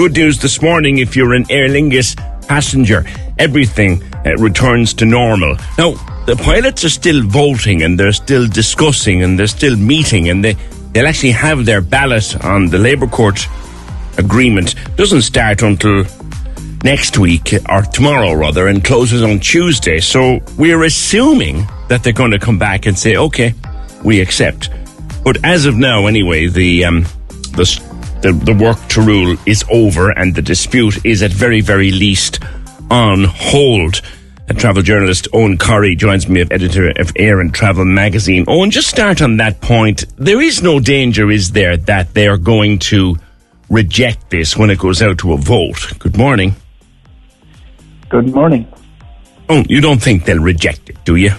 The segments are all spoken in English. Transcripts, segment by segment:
good news this morning if you're an Aer Lingus passenger. Everything returns to normal. Now, the pilots are still voting and they're still discussing and they're still meeting, and they'll actually have their ballot on the Labour Court agreement. Doesn't start until next week, or tomorrow rather, and closes on Tuesday. So we're assuming that they're going to come back and say, okay, we accept. But as of now, anyway, the work to rule is over, and the dispute is at very, very least on hold. A travel journalist, Eoghan Corry, joins me, editor of Air and Travel magazine. Eoghan, just start on that point. There is no danger, is there, that they are going to reject this when it goes out to a vote? Good morning. Good morning. Oh, you don't think they'll reject it, do you?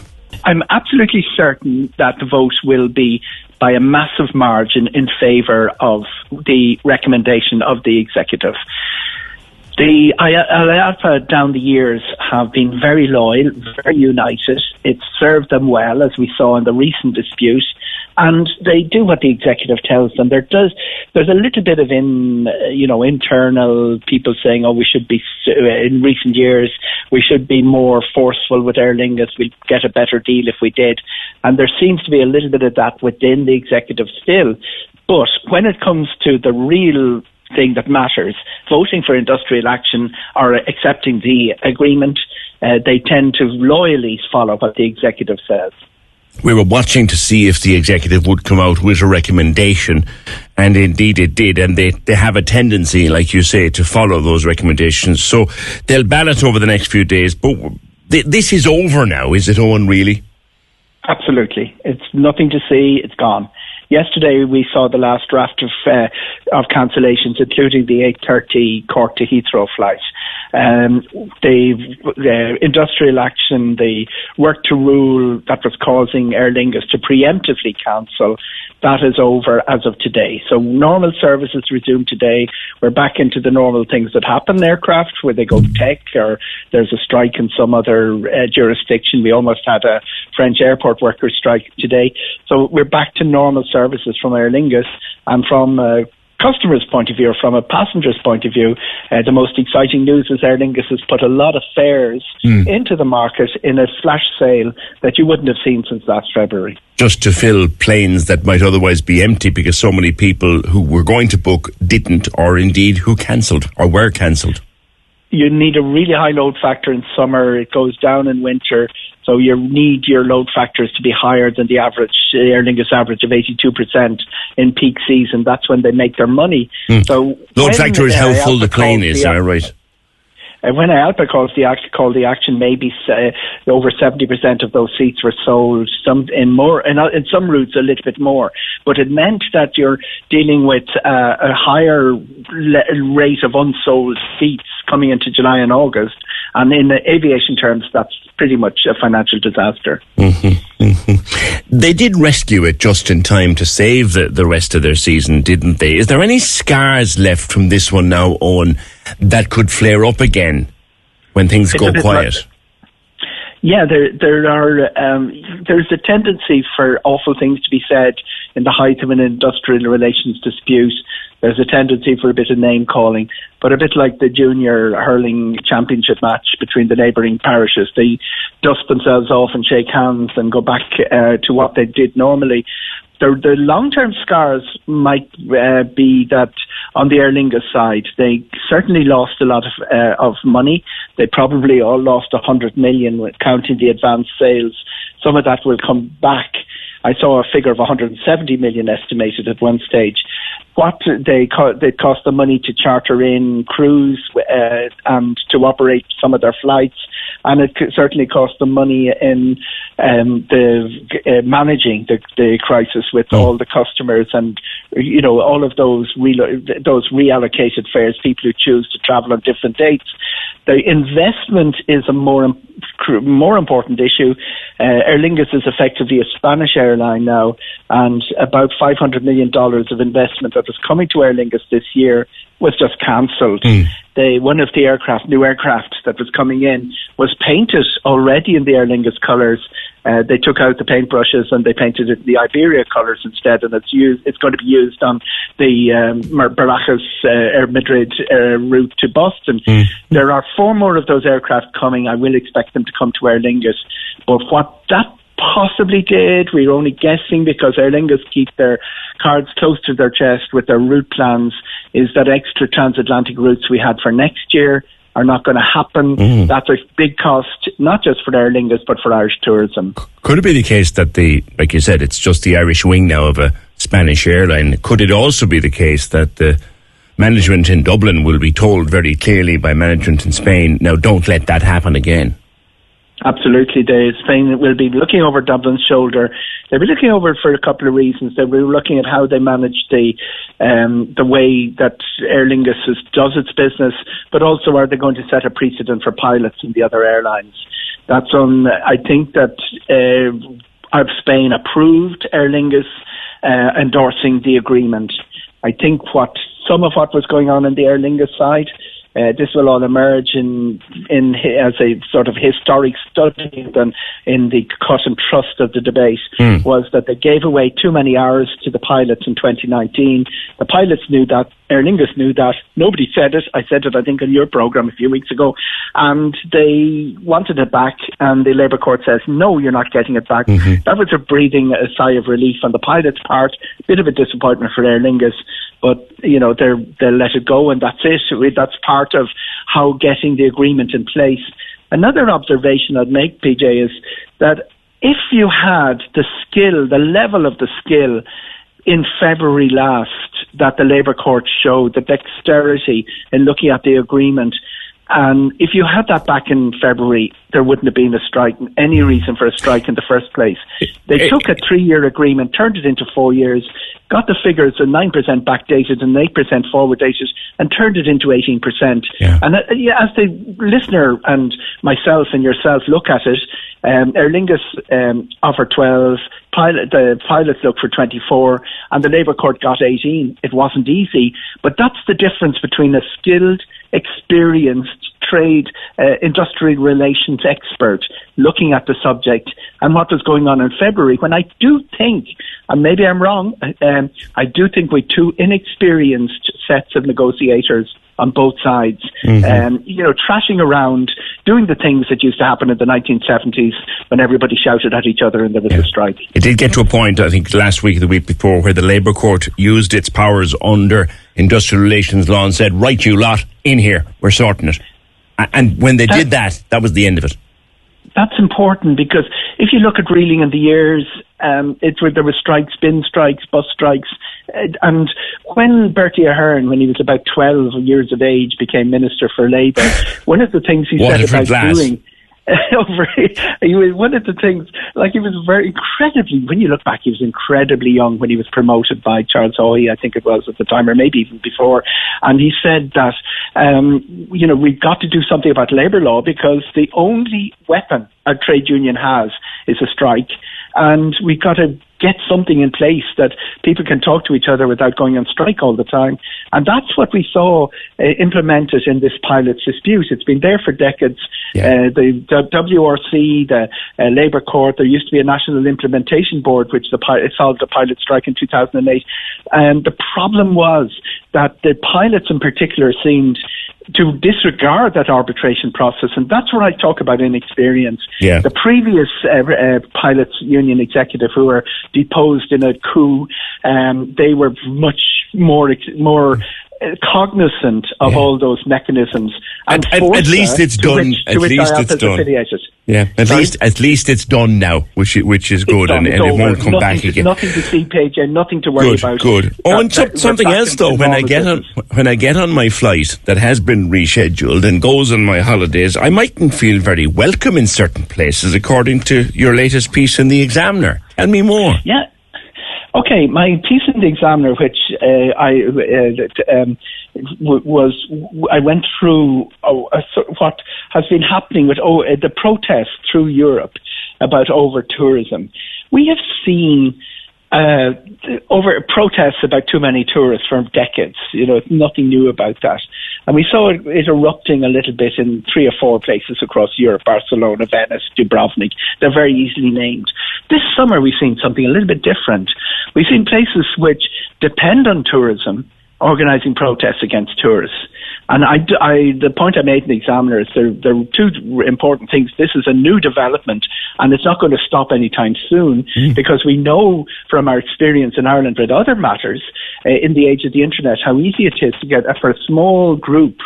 I'm absolutely certain that the vote will be by a massive margin in favour of the recommendation of the executive. The IALPA down the years have been very loyal, very united. It's served them well, as we saw in the recent dispute, and they do what the executive tells them. There's a little bit of internal people saying, we should be, in recent years, we should be more forceful with Aer Lingus, we'd get a better deal if we did. And there seems to be a little bit of that within the executive still. But when it comes to the real thing that matters, voting for industrial action or accepting the agreement, they tend to loyally follow what the executive says. We were watching to see if the executive would come out with a recommendation, and indeed it did, and they have a tendency, like you say, to follow those recommendations. So they'll ballot over the next few days, but this is over now, is it, Eoghan, really? Absolutely. It's nothing to see, it's gone. Yesterday we saw the last draft of cancellations, including the 8:30 Cork to Heathrow flight. The industrial action, the work to rule that was causing Aer Lingus to preemptively cancel, that is over as of today. So normal services resume today. We're back into the normal things that happen in aircraft, where they go tech or there's a strike in some other jurisdiction. We almost had a French airport workers strike today. So we're back to normal services from Aer Lingus, and from customer's point of view, or from a passenger's point of view, the most exciting news is Aer Lingus has put a lot of fares into the market in a flash sale that you wouldn't have seen since last February. Just to fill planes that might otherwise be empty because so many people who were going to book didn't, or indeed who cancelled or were cancelled. You need a really high load factor in summer. It goes down in winter. So you need your load factors to be higher than the average, Aer Lingus average of 82% in peak season. That's when they make their money. So load factor is how full the plane is, right? When IALPA called the action, maybe over 70% of those seats were sold. In some routes, a little bit more. But it meant that you're dealing with a higher rate of unsold seats coming into July and August. And in aviation terms, that's pretty much a financial disaster. They did rescue it just in time to save the rest of their season, didn't they? Is there any scars left from this one now, Eoghan, that could flare up again when things go quiet? Yeah, there are. There's a tendency for awful things to be said in the height of an industrial relations dispute. There's a tendency for a bit of name calling, but a bit like the junior hurling championship match between the neighbouring parishes. They dust themselves off and shake hands and go back to what they did normally. The long-term scars might be that on the Aer Lingus side, they certainly lost a lot of money. They probably all lost 100 million, counting the advanced sales. Some of that will come back. I saw a figure of 170 million estimated at one stage. What they cost the money to charter in crews and to operate some of their flights, and it certainly cost them money in managing the crisis with all the customers and all of those reallocated fares, people who choose to travel on different dates. The investment is a more important issue. Aer Lingus is effectively a Spanish airline now, and about $500 million of investment that was coming to Aer Lingus this year was just cancelled. one of the new aircraft that was coming in was painted already in the Aer Lingus colours. They took out the paintbrushes and they painted it in the Iberia colours instead, and it's going to be used on the Barajas Air Madrid route to Boston. There are 4 more of those aircraft coming. I will expect them to come to Aer Lingus, but what that possibly did, we're only guessing because Aer Lingus keep their cards close to their chest with their route plans, is that extra transatlantic routes we had for next year are not going to happen. That's a big cost, not just for Aer Lingus, but for Irish tourism. Could it be the case that like you said, it's just the Irish wing now of a Spanish airline? Could it also be the case that the management in Dublin will be told very clearly by management in Spain, now don't let that happen again? Absolutely. Spain will be looking over Dublin's shoulder. They'll be looking over it for a couple of reasons. They'll be looking at how they manage the way that Aer Lingus does its business, but also are they going to set a precedent for pilots in the other airlines? I think that Spain approved Aer Lingus endorsing the agreement. I think some of what was going on the Aer Lingus side, this will all emerge as a sort of historic study in the cut and thrust of the debate, was that they gave away too many hours to the pilots in 2019. The pilots knew that. Aer Lingus knew that. Nobody said it. I said it, I think, on your programme a few weeks ago. And they wanted it back, and the Labour Court says, no, you're not getting it back. That was a breathing a sigh of relief on the pilots' part. Bit of a disappointment for Aer Lingus, but, they'll let it go, and that's it. That's part of how getting the agreement in place. Another observation I'd make, PJ, is that if you had the level of the skill in February last that the Labour Court showed, the dexterity in looking at the agreement, and if you had that back in February, there wouldn't have been a strike, any reason for a strike in the first place. They took a 3-year agreement, turned it into 4 years, got the figures at 9% backdated and 8% forward dated, and turned it into 18%. Yeah. And as the listener and myself and yourself look at it, Aer Lingus offered 12, the pilots looked for 24, and the Labour Court got 18. It wasn't easy, but that's the difference between a skilled, experienced trade, industrial relations expert looking at the subject and what was going on in February, when I do think, and maybe I'm wrong, I do think we two inexperienced sets of negotiators on both sides, trashing around, doing the things that used to happen in the 1970s when everybody shouted at each other and there was a strike. It did get to a point, I think, last week, the week before, where the Labour Court used its powers under industrial relations law and said, right, you lot, in here, we're sorting it. And when they did that, that was the end of it. That's important, because if you look at reeling in the years, there were strikes, bin strikes, bus strikes, and when Bertie Ahern, when he was about 12 years of age, became Minister for Labour, one of the things he said about doing... one of the things, he was very incredibly, when you look back, he was incredibly young when he was promoted by Charles Haughey, I think it was at the time, or maybe even before, and he said that we've got to do something about labour law, because the only weapon a trade union has is a strike, and we've got to get something in place that people can talk to each other without going on strike all the time. And that's what we saw implemented in this pilots dispute. It's been there for decades. Yeah. The WRC, the Labour Court, there used to be a National Implementation Board which solved the pilot strike in 2008. And the problem was that the pilots in particular seemed to disregard that arbitration process, and that's where I talk about inexperience. Yeah. The previous pilots union executive who were deposed in a coup, they were much more cognizant of all those mechanisms, and at least it's done. At least it's done. Yeah, at least it's done now, which is good, and it won't come back again. Nothing to see, PJ, nothing to worry about. Good. Oh, and something else though. When I get on my flight that has been rescheduled and goes on my holidays, I mightn't feel very welcome in certain places, according to your latest piece in the Examiner. Tell me more. Yeah. Okay, my piece in the Examiner, which I went through what has been happening with the protests through Europe about over-tourism. We have seen over protests about too many tourists for decades. Nothing new about that. And we saw it erupting a little bit in 3 or 4 places across Europe: Barcelona, Venice, Dubrovnik. They're very easily named. This summer we've seen something a little bit different. We've seen places which depend on tourism organising protests against tourists. And the point I made in the Examiner is there are 2 important things. This is a new development, and it's not going to stop anytime soon, because we know from our experience in Ireland with other matters in the age of the internet how easy it is to get for a small group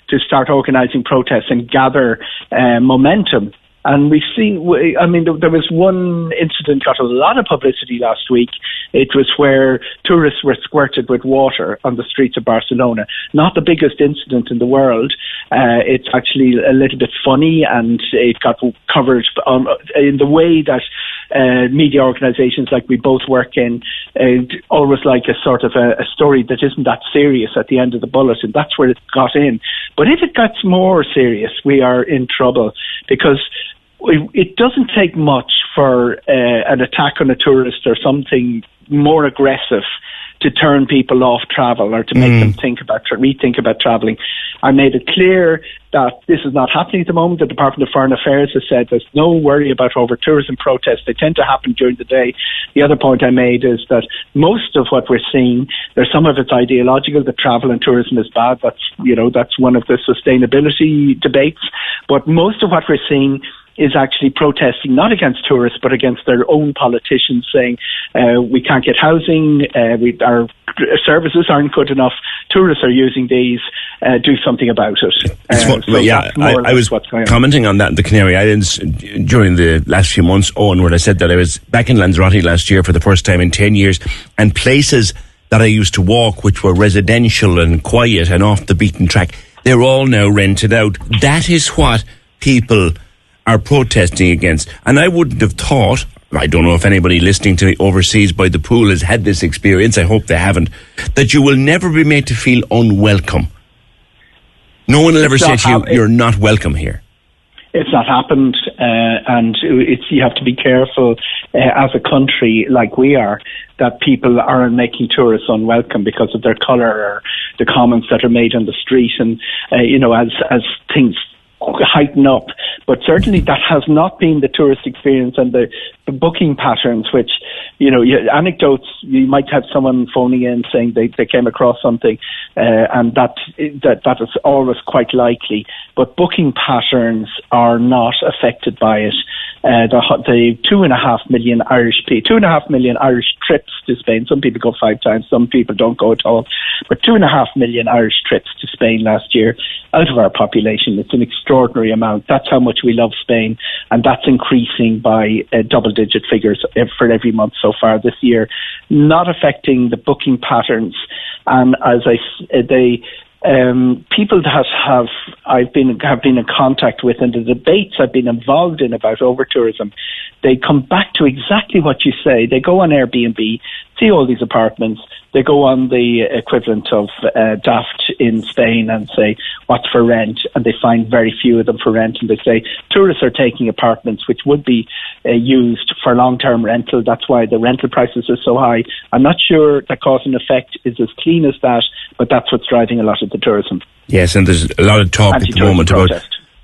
to start organising protests and gather momentum. And we've seen, there was one incident got a lot of publicity last week. It was where tourists were squirted with water on the streets of Barcelona. Not the biggest incident in the world. It's actually a little bit funny, and it got covered in the way that media organisations like we both work in always like a sort of a story that isn't that serious at the end of the bulletin. That's where it got in. But if it gets more serious, we are in trouble, because it doesn't take much for an attack on a tourist or something more aggressive to turn people off travel, or to make them rethink about travelling. I made it clear that this is not happening at the moment. The Department of Foreign Affairs has said there's no worry about over-tourism protests. They tend to happen during the day. The other point I made is that most of what we're seeing, there's some of it's ideological, that travel and tourism is bad. That's one of the sustainability debates. But most of what we're seeing is actually protesting not against tourists but against their own politicians, saying we can't get housing, our services aren't good enough, tourists are using these, do something about it. I was commenting on that in the Canary Islands during the last few months, Eoghan, where I said that I was back in Lanzarote last year for the first time in 10 years, and places that I used to walk, which were residential and quiet and off the beaten track, they're all now rented out. That is what people are protesting against. And I wouldn't have thought, I don't know if anybody listening to me overseas by the pool has had this experience, I hope they haven't, that you will never be made to feel unwelcome. No one will ever say to you, you're not welcome here. It's not happened, and you have to be careful as a country like we are, that people aren't making tourists unwelcome because of their colour or the comments that are made on the street. And, as things heighten up. But certainly that has not been the tourist experience, and the booking patterns, which, anecdotes, you might have someone phoning in saying they came across something, and that is always quite likely. But booking patterns are not affected by it. The 2.5 million Irish trips to Spain. Some people go 5 times, some people don't go at all. But 2.5 million Irish trips to Spain last year out of our population. It's an extraordinary amount. That's how much we love Spain, and that's increasing by double-digit figures for every month so far this year, not affecting the booking patterns. And as people that have been in contact with, and the debates I've been involved in about over-tourism, they come back to exactly what you say. They go on Airbnb, see all these apartments, they go on the equivalent of Daft in Spain and say, what's for rent? And they find very few of them for rent, and they say tourists are taking apartments which would be used for long-term rental. That's why the rental prices are so high. I'm not sure that cause and effect is as clean as that, but that's what's driving a lot of the tourism. Yes, and there's a lot of talk at the moment about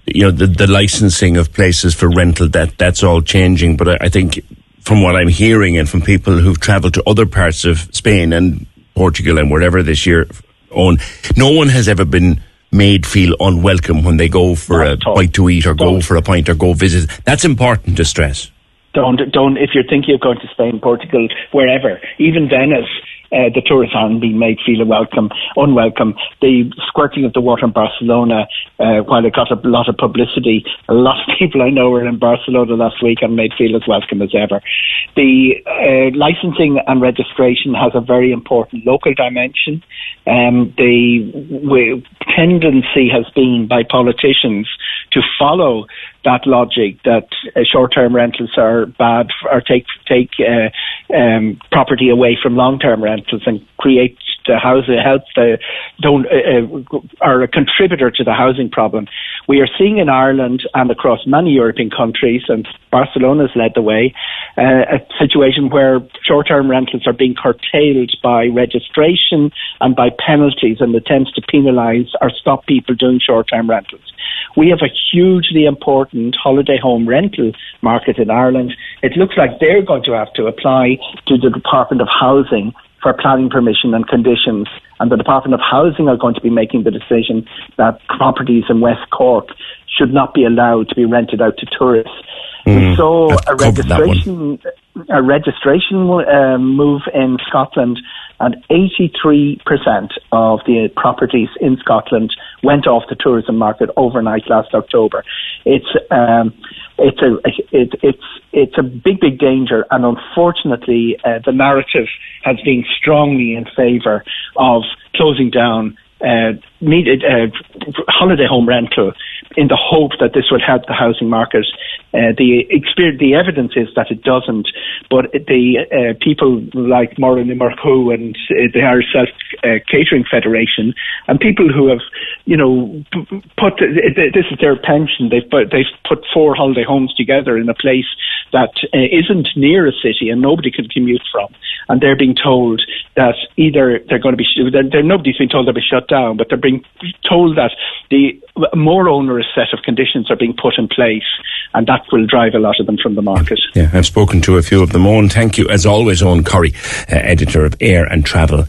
the licensing of places for rental. That's all changing, but I think from what I'm hearing and from people who've travelled to other parts of Spain and Portugal and wherever this year, no one has ever been made feel unwelcome when they go for a bite to eat or go for a pint or go visit. That's important to stress. Don't. If you're thinking of going to Spain, Portugal, wherever, even Venice, the tourists aren't being made feel unwelcome. The squirting of the water in Barcelona, while it got a lot of publicity, a lot of people I know were in Barcelona last week and made feel as welcome as ever. The licensing and registration has a very important local dimension. The tendency has been by politicians to follow that logic that short-term rentals are bad, or take property away from long-term rentals and create the housing, are a contributor to the housing problem. We are seeing in Ireland and across many European countries, and Barcelona has led the way, a situation where short-term rentals are being curtailed by registration and by penalties and attempts to penalise or stop people doing short-term rentals. We have a hugely important holiday home rental market in Ireland. It looks like they're going to have to apply to the Department of Housing for planning permission and conditions, and the Department of Housing are going to be making the decision that properties in West Cork should not be allowed to be rented out to tourists. We saw a registration move in Scotland, and 83% of the properties in Scotland went off the tourism market overnight last October. It's a big danger, and unfortunately, the narrative has been strongly in favour of closing down holiday home rental in the hope that this will help the housing market. The evidence is that it doesn't, but the people like Moran Marcoux and the Irish Self-Catering Federation and people who have, put this is their pension. They've put 4 holiday homes together in a place that isn't near a city and nobody can commute from, and they're being told that either they're going to be nobody's been told they'll be shut down, but they're being told that the more onerous set of conditions are being put in place, and that will drive a lot of them from the market. Yeah, I've spoken to a few of them. Eoghan, thank you as always. Eoghan Corry, editor of Air and Travel